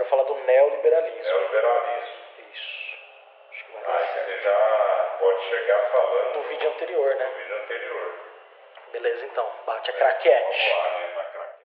quero falar do neoliberalismo. Neoliberalismo. Isso. Acho que vai dar Você certo. já pode chegar falando Do vídeo anterior, né? do vídeo anterior. Beleza, então. Bate a Vamos craquete. lá, né, na craquete.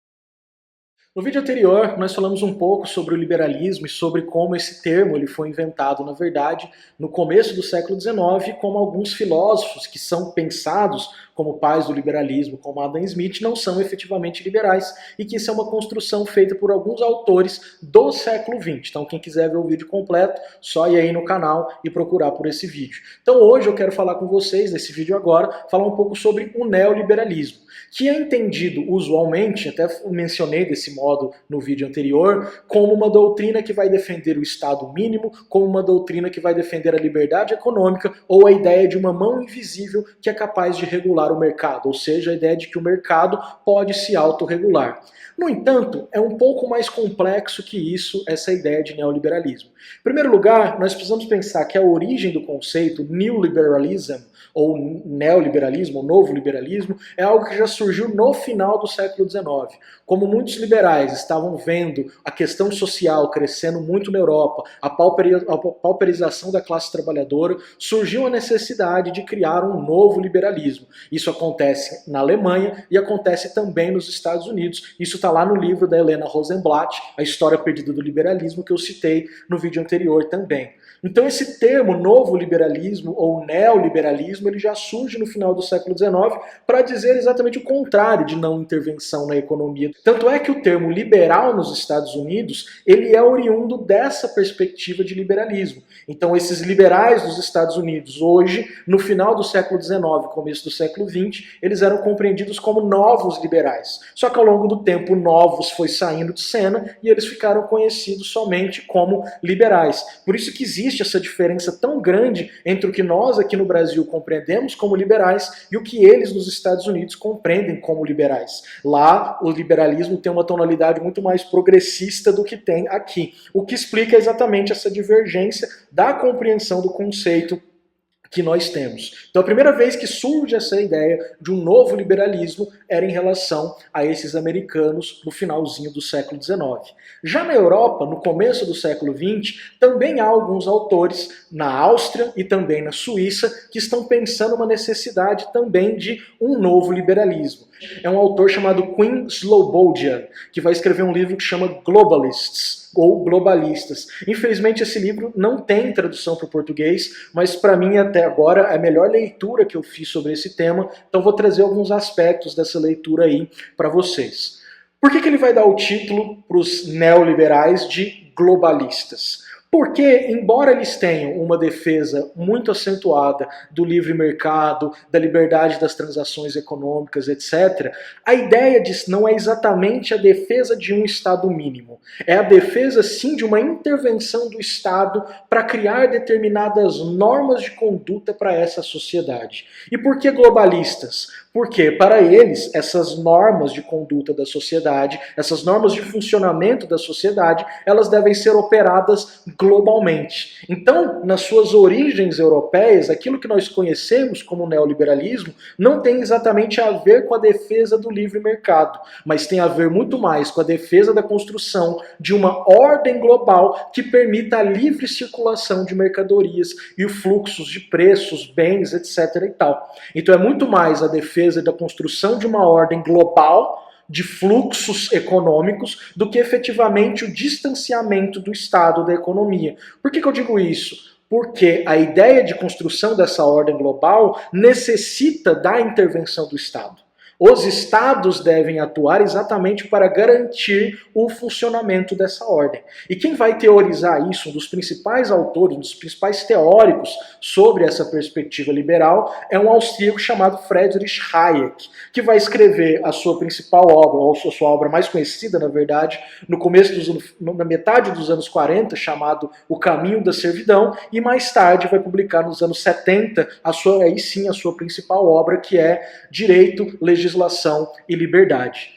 No vídeo anterior, nós falamos um pouco sobre o liberalismo e sobre como esse termo ele foi inventado, na verdade, no começo do século XIX, como alguns filósofos que são pensados como pais do liberalismo, como Adam Smith, não são efetivamente liberais e que isso é uma construção feita por alguns autores do século XX. Então, quem quiser ver o vídeo completo, só ir aí no canal e procurar por esse vídeo. Então, hoje eu quero falar com vocês, nesse vídeo agora, falar um pouco sobre o neoliberalismo, que é entendido usualmente, até mencionei desse modo no vídeo anterior, como uma doutrina que vai defender o Estado mínimo, como uma doutrina que vai defender a liberdade econômica ou a ideia de uma mão invisível que é capaz de regular o mercado, ou seja, a ideia de que o mercado pode se autorregular. No entanto, é um pouco mais complexo que isso, essa ideia de neoliberalismo. Em primeiro lugar, nós precisamos pensar que a origem do conceito neoliberalism, ou neoliberalismo, ou novo liberalismo, é algo que já surgiu no final do século XIX. Como muitos liberais estavam vendo a questão social crescendo muito na Europa, a pauperização da classe trabalhadora, surgiu a necessidade de criar um novo liberalismo. Isso acontece na Alemanha e acontece também nos Estados Unidos. Isso está lá no livro da Helena Rosenblatt, A História Perdida do Liberalismo, que eu citei no vídeo anterior também. Então esse termo novo liberalismo ou neoliberalismo ele já surge no final do século XIX para dizer exatamente o contrário de não intervenção na economia. Tanto é que o termo liberal nos Estados Unidos ele é oriundo dessa perspectiva de liberalismo. Então esses liberais dos Estados Unidos hoje, no final do século XIX, começo do século XX, eles eram compreendidos como novos liberais. Só que ao longo do tempo novos foi saindo de cena e eles ficaram conhecidos somente como liberais. Por isso que existe essa diferença tão grande entre o que nós aqui no Brasil compreendemos como liberais e o que eles nos Estados Unidos compreendem como liberais. Lá, o liberalismo tem uma tonalidade muito mais progressista do que tem aqui, o que explica exatamente essa divergência da compreensão do conceito que nós temos. Então a primeira vez que surge essa ideia de um novo liberalismo era em relação a esses americanos no finalzinho do século XIX. Já na Europa, no começo do século XX, também há alguns autores na Áustria e também na Suíça que estão pensando uma necessidade também de um novo liberalismo. É um autor chamado Quinn Slobodian, que vai escrever um livro que chama Globalists, ou Globalistas. Infelizmente esse livro não tem tradução para o português, mas para mim até agora é a melhor leitura que eu fiz sobre esse tema, então vou trazer alguns aspectos dessa leitura aí para vocês. Por que ele vai dar o título para os neoliberais de globalistas? Porque, embora eles tenham uma defesa muito acentuada do livre mercado, da liberdade das transações econômicas, etc., a ideia disso não é exatamente a defesa de um Estado mínimo. É a defesa, sim, de uma intervenção do Estado para criar determinadas normas de conduta para essa sociedade. E por que globalistas? Porque, para eles, essas normas de conduta da sociedade, essas normas de funcionamento da sociedade, elas devem ser operadas globalmente. Então, nas suas origens europeias, aquilo que nós conhecemos como neoliberalismo não tem exatamente a ver com a defesa do livre mercado, mas tem a ver muito mais com a defesa da construção de uma ordem global que permita a livre circulação de mercadorias e os fluxos de preços, bens, etc. e tal. Então é muito mais a defesa da construção de uma ordem global de fluxos econômicos do que efetivamente o distanciamento do Estado da economia. Por que eu digo isso? Porque a ideia de construção dessa ordem global necessita da intervenção do Estado. Os estados devem atuar exatamente para garantir o funcionamento dessa ordem. E quem vai teorizar isso, um dos principais autores, um dos principais teóricos sobre essa perspectiva liberal, é um austríaco chamado Friedrich Hayek, que vai escrever a sua principal obra, ou a sua obra mais conhecida, na verdade, na metade dos anos 40, chamado O Caminho da Servidão, e mais tarde vai publicar nos anos 70 a sua principal obra, que é Direito, Legislação e Liberdade.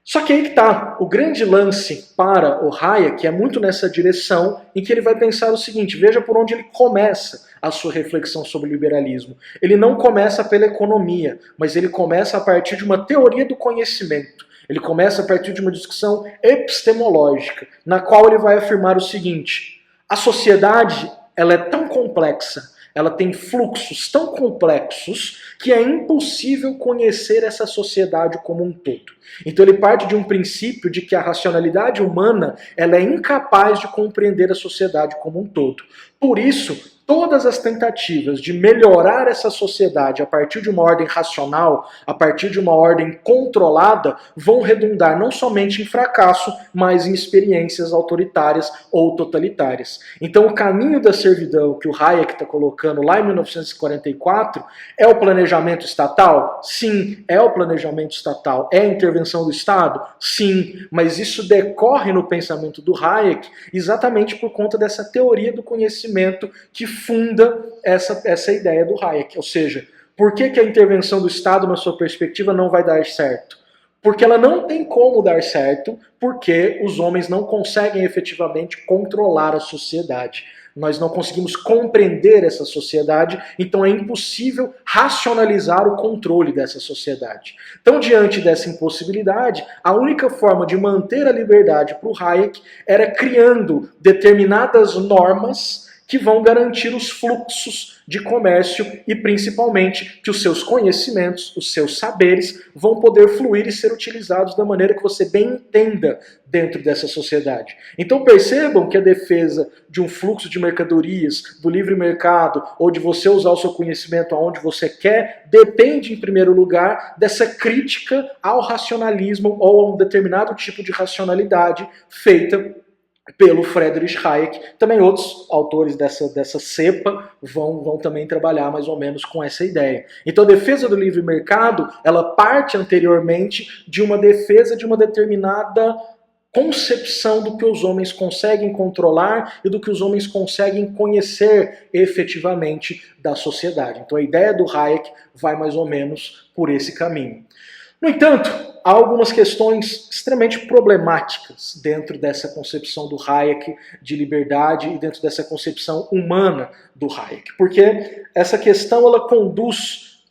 Só que aí que está, o grande lance para o Hayek é muito nessa direção em que ele vai pensar o seguinte, veja por onde ele começa a sua reflexão sobre o liberalismo. Ele não começa pela economia, mas ele começa a partir de uma teoria do conhecimento. Ele começa a partir de uma discussão epistemológica, na qual ele vai afirmar o seguinte: a sociedade ela é tão complexa, ela tem fluxos tão complexos que é impossível conhecer essa sociedade como um todo. Então ele parte de um princípio de que a racionalidade humana ela é incapaz de compreender a sociedade como um todo. Por isso, todas as tentativas de melhorar essa sociedade a partir de uma ordem racional, a partir de uma ordem controlada, vão redundar não somente em fracasso, mas em experiências autoritárias ou totalitárias. Então o caminho da servidão que o Hayek está colocando lá em 1944 é o planejamento estatal? Sim. É o planejamento estatal? É a intervenção do Estado? Sim. Mas isso decorre no pensamento do Hayek exatamente por conta dessa teoria do conhecimento que funda essa ideia do Hayek. Ou seja, por que a intervenção do Estado, na sua perspectiva, não vai dar certo? Porque ela não tem como dar certo, porque os homens não conseguem efetivamente controlar a sociedade. Nós não conseguimos compreender essa sociedade, então é impossível racionalizar o controle dessa sociedade. Então, diante dessa impossibilidade, a única forma de manter a liberdade para o Hayek era criando determinadas normas que vão garantir os fluxos de comércio e, principalmente, que os seus conhecimentos, os seus saberes, vão poder fluir e ser utilizados da maneira que você bem entenda dentro dessa sociedade. Então percebam que a defesa de um fluxo de mercadorias, do livre mercado, ou de você usar o seu conhecimento aonde você quer, depende, em primeiro lugar, dessa crítica ao racionalismo ou a um determinado tipo de racionalidade feita pelo Friedrich Hayek. Também outros autores dessa cepa vão também trabalhar mais ou menos com essa ideia. Então a defesa do livre mercado, ela parte anteriormente de uma defesa de uma determinada concepção do que os homens conseguem controlar e do que os homens conseguem conhecer efetivamente da sociedade. Então a ideia do Hayek vai mais ou menos por esse caminho. No entanto, há algumas questões extremamente problemáticas dentro dessa concepção do Hayek de liberdade e dentro dessa concepção humana do Hayek. Porque essa questão, ela conduz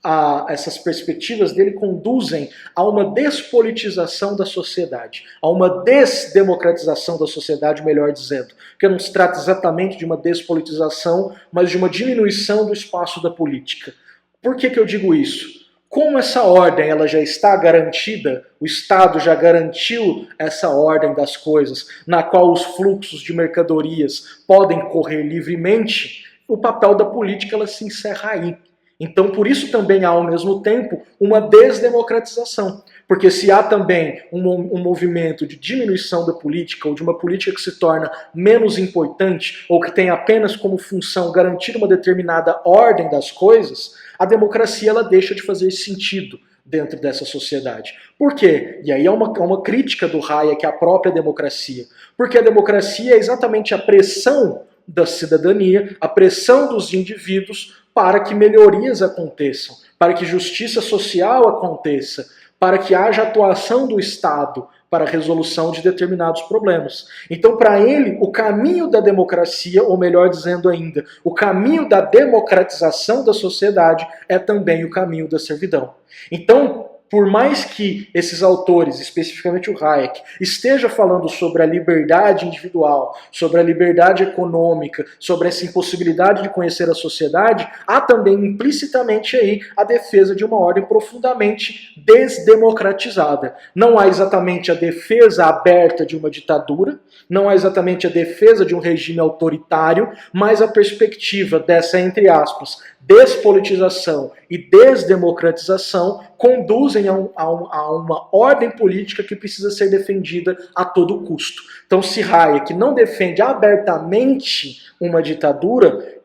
essas perspectivas dele conduzem a uma despolitização da sociedade, a uma desdemocratização da sociedade, melhor dizendo. Porque não se trata exatamente de uma despolitização, mas de uma diminuição do espaço da política. Por que eu digo isso? Como essa ordem ela já está garantida, o Estado já garantiu essa ordem das coisas, na qual os fluxos de mercadorias podem correr livremente, o papel da política ela se encerra aí. Então, por isso também há, ao mesmo tempo, uma desdemocratização. Porque se há também um movimento de diminuição da política, ou de uma política que se torna menos importante, ou que tem apenas como função garantir uma determinada ordem das coisas, a democracia ela deixa de fazer sentido dentro dessa sociedade. Por quê? E aí é uma crítica do Hayek à própria democracia. Porque a democracia é exatamente a pressão da cidadania, a pressão dos indivíduos para que melhorias aconteçam, para que justiça social aconteça, para que haja atuação do Estado para a resolução de determinados problemas. Então, para ele, o caminho da democracia, ou melhor dizendo ainda, o caminho da democratização da sociedade é também o caminho da servidão. Então, por mais que esses autores, especificamente o Hayek, esteja falando sobre a liberdade individual, sobre a liberdade econômica, sobre essa impossibilidade de conhecer a sociedade, há também implicitamente aí a defesa de uma ordem profundamente desdemocratizada. Não há exatamente a defesa aberta de uma ditadura, não há exatamente a defesa de um regime autoritário, mas a perspectiva dessa, entre aspas, despolitização e desdemocratização conduzem a uma ordem política que precisa ser defendida a todo custo. Então, se Hayek não defende abertamente uma ditadura,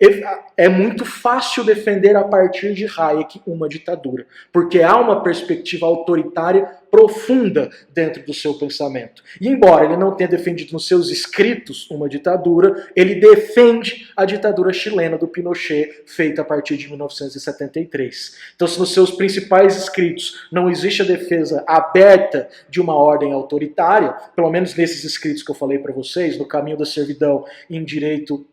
é muito fácil defender a partir de Hayek uma ditadura, porque há uma perspectiva autoritária profunda dentro do seu pensamento. E embora ele não tenha defendido nos seus escritos uma ditadura, ele defende a ditadura chilena do Pinochet, feita a partir de 1973. Então, se nos seus principais escritos não existe a defesa aberta de uma ordem autoritária, pelo menos nesses escritos que eu falei para vocês, no Caminho da Servidão, em Direito,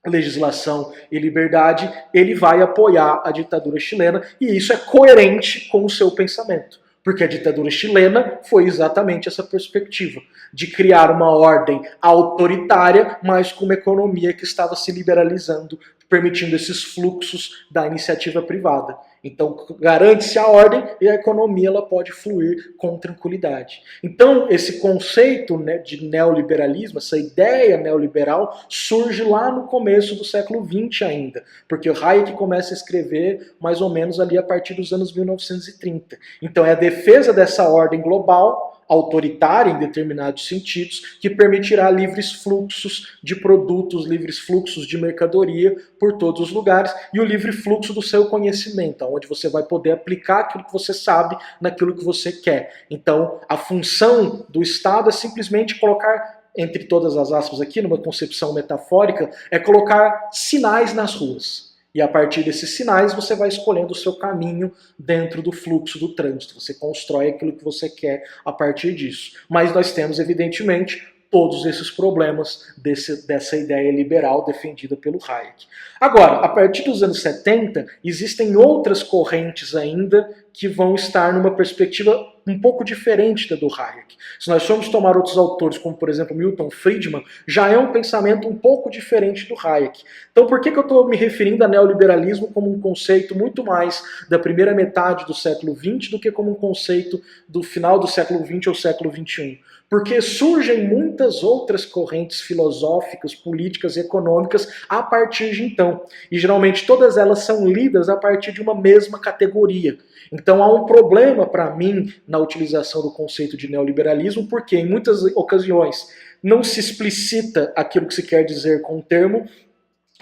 Legislação e Liberdade, ele vai apoiar a ditadura chilena, e isso é coerente com o seu pensamento. Porque a ditadura chilena foi exatamente essa perspectiva, de criar uma ordem autoritária, mas com uma economia que estava se liberalizando, permitindo esses fluxos da iniciativa privada. Então, garante-se a ordem e a economia ela pode fluir com tranquilidade. Então, esse conceito, né, de neoliberalismo, essa ideia neoliberal, surge lá no começo do século XX ainda, porque o Hayek começa a escrever mais ou menos ali a partir dos anos 1930. Então, é a defesa dessa ordem global, autoritária em determinados sentidos, que permitirá livres fluxos de produtos, livres fluxos de mercadoria por todos os lugares e o livre fluxo do seu conhecimento, onde você vai poder aplicar aquilo que você sabe naquilo que você quer. Então, a função do Estado é simplesmente colocar, entre todas as aspas aqui, numa concepção metafórica, é colocar sinais nas ruas. E a partir desses sinais você vai escolhendo o seu caminho dentro do fluxo do trânsito. Você constrói aquilo que você quer a partir disso. Mas nós temos, evidentemente, todos esses problemas dessa ideia liberal defendida pelo Hayek. Agora, a partir dos anos 70, existem outras correntes ainda que vão estar numa perspectiva um pouco diferente da do Hayek. Se nós formos tomar outros autores, como por exemplo Milton Friedman, já é um pensamento um pouco diferente do Hayek. Então por que eu estou me referindo a neoliberalismo como um conceito muito mais da primeira metade do século XX do que como um conceito do final do século XX ou século XXI? Porque surgem muitas outras correntes filosóficas, políticas e econômicas a partir de então. E geralmente todas elas são lidas a partir de uma mesma categoria. Então há um problema para mim na utilização do conceito de neoliberalismo, porque em muitas ocasiões não se explicita aquilo que se quer dizer com o termo,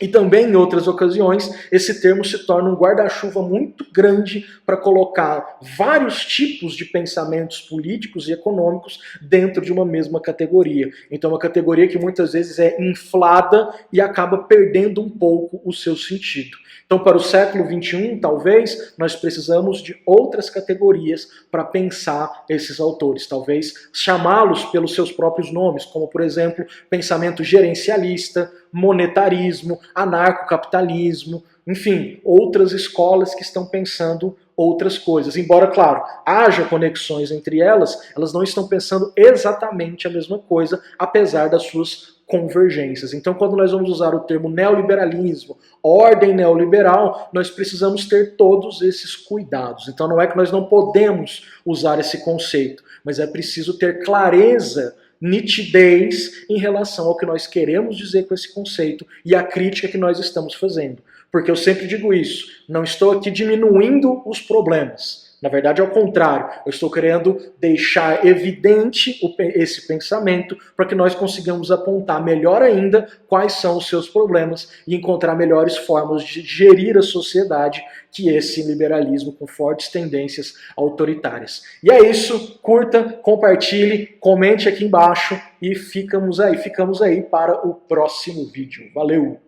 e também em outras ocasiões esse termo se torna um guarda-chuva muito grande para colocar vários tipos de pensamentos políticos e econômicos dentro de uma mesma categoria. Então uma categoria que muitas vezes é inflada e acaba perdendo um pouco o seu sentido. Então, para o século XXI, talvez, nós precisamos de outras categorias para pensar esses autores. Talvez chamá-los pelos seus próprios nomes, como, por exemplo, pensamento gerencialista, monetarismo, anarcocapitalismo, enfim, outras escolas que estão pensando outras coisas. Embora, claro, haja conexões entre elas, elas não estão pensando exatamente a mesma coisa, apesar das suas convergências. Então, quando nós vamos usar o termo neoliberalismo, ordem neoliberal, nós precisamos ter todos esses cuidados. Então, não é que nós não podemos usar esse conceito, mas é preciso ter clareza, nitidez em relação ao que nós queremos dizer com esse conceito e a crítica que nós estamos fazendo. Porque eu sempre digo isso, não estou aqui diminuindo os problemas. Na verdade, ao contrário, eu estou querendo deixar evidente esse pensamento para que nós consigamos apontar melhor ainda quais são os seus problemas e encontrar melhores formas de gerir a sociedade que esse liberalismo com fortes tendências autoritárias. E é isso, curta, compartilhe, comente aqui embaixo e ficamos aí para o próximo vídeo. Valeu!